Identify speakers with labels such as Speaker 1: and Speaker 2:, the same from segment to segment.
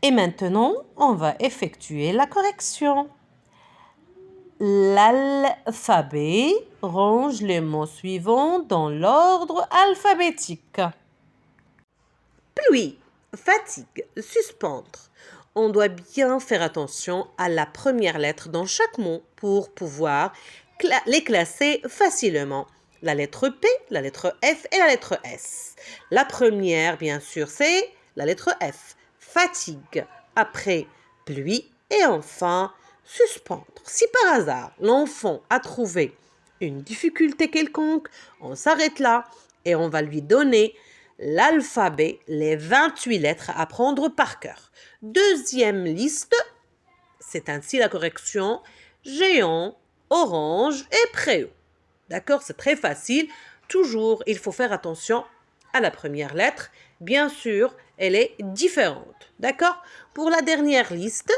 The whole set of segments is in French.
Speaker 1: Et maintenant, on va effectuer la correction. L'alphabet range les mots suivants dans l'ordre alphabétique. Pluie, fatigue, suspendre. On doit bien faire attention à la première lettre dans chaque mot pour pouvoir les classer facilement. La lettre P, la lettre F et la lettre S. La première, bien sûr, c'est la lettre F. Fatigue. Après, pluie. Et enfin, suspendre. Si par hasard, l'enfant a trouvé une difficulté quelconque, on s'arrête là et on va lui donner l'alphabet, les 28 lettres à apprendre par cœur. Deuxième liste, c'est ainsi la correction géant, orange et préau. D'accord, c'est très facile. Toujours, il faut faire attention à la première lettre. Bien sûr, elle est différente. D'accord? Pour la dernière liste,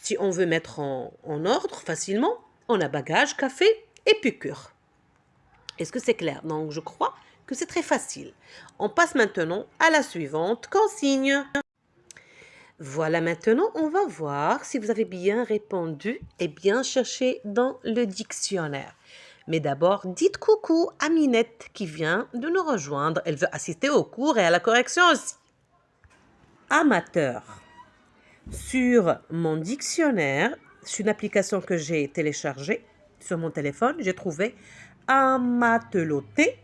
Speaker 1: si on veut mettre en ordre facilement, on a bagage, café et piqûre. Est-ce que c'est clair? Donc, je crois que c'est très facile. On passe maintenant à la suivante consigne. Voilà, maintenant, on va voir si vous avez bien répondu et bien cherché dans le dictionnaire. Mais d'abord, dites coucou à Minette qui vient de nous rejoindre. Elle veut assister au cours et à la correction aussi. Amateur. Sur mon dictionnaire, c'est une application que j'ai téléchargée sur mon téléphone, j'ai trouvé amateloté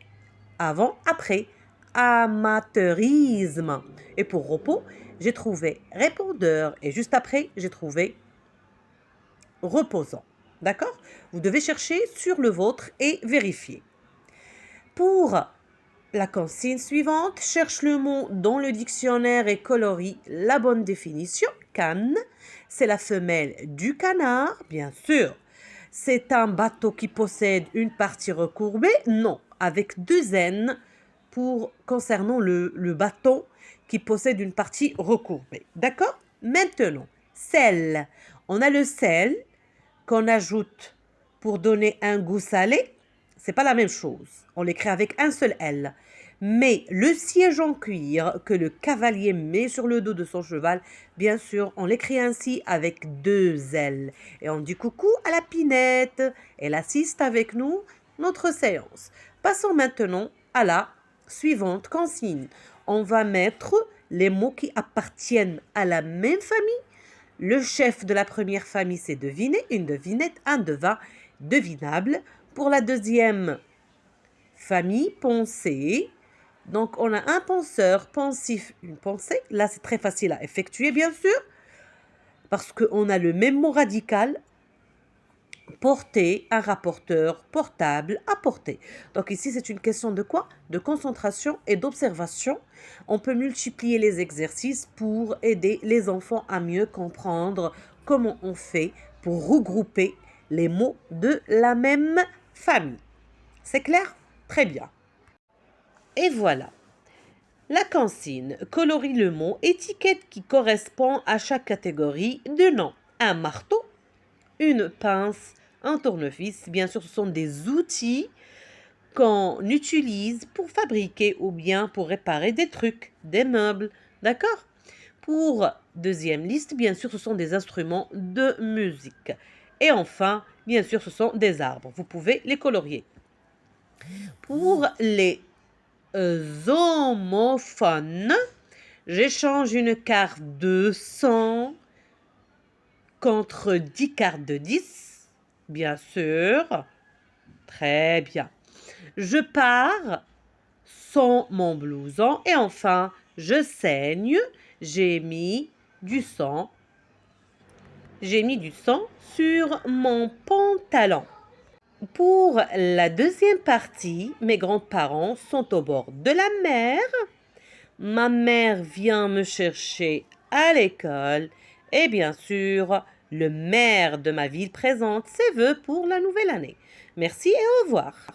Speaker 1: avant, après, amateurisme. Et pour repos, j'ai trouvé répondeur et juste après, j'ai trouvé reposant. D'accord? Vous devez chercher sur le vôtre et vérifier. Pour la consigne suivante, cherche le mot dans le dictionnaire et colorie la bonne définition. Canne, c'est la femelle du canard, bien sûr. C'est un bateau qui possède une partie recourbée? Non, avec deux N concernant le bateau qui possède une partie recourbée. D'accord? Maintenant, sel. On a le sel qu'on ajoute pour donner un goût salé. C'est pas la même chose. On l'écrit avec un seul L. Mais le siège en cuir que le cavalier met sur le dos de son cheval, bien sûr, on l'écrit ainsi avec deux L. Et on dit coucou à la Pinette. Elle assiste avec nous notre séance. Passons maintenant à la suivante consigne. On va mettre les mots qui appartiennent à la même famille. Le chef de la première famille, c'est deviner, une devinette, un devin, devinable. Pour la deuxième famille, penser. Donc, on a un penseur, pensif, une pensée. Là, c'est très facile à effectuer, bien sûr, parce qu'on a le même mot radical. Porter, un rapporteur, portable, apporter. Donc ici, c'est une question de quoi? De concentration et d'observation. On peut multiplier les exercices pour aider les enfants à mieux comprendre comment on fait pour regrouper les mots de la même famille. C'est clair? Très bien. Et voilà. La consigne colorie le mot étiquette qui correspond à chaque catégorie de nom. Un marteau, une pince, un tournevis. Bien sûr, ce sont des outils qu'on utilise pour fabriquer ou bien pour réparer des trucs, des meubles. D'accord? Pour deuxième liste, bien sûr, ce sont des instruments de musique. Et enfin, bien sûr, ce sont des arbres. Vous pouvez les colorier. Pour les homophones, j'échange une carte de 100 contre 10 cartes de 10. Bien sûr. Très bien. Je pars sans mon blouson. Et enfin, je saigne. J'ai mis du sang. J'ai mis du sang sur mon pantalon. Pour la deuxième partie, mes grands-parents sont au bord de la mer. Ma mère vient me chercher à l'école. Et bien sûr, le maire de ma ville présente ses vœux pour la nouvelle année. Merci et au revoir.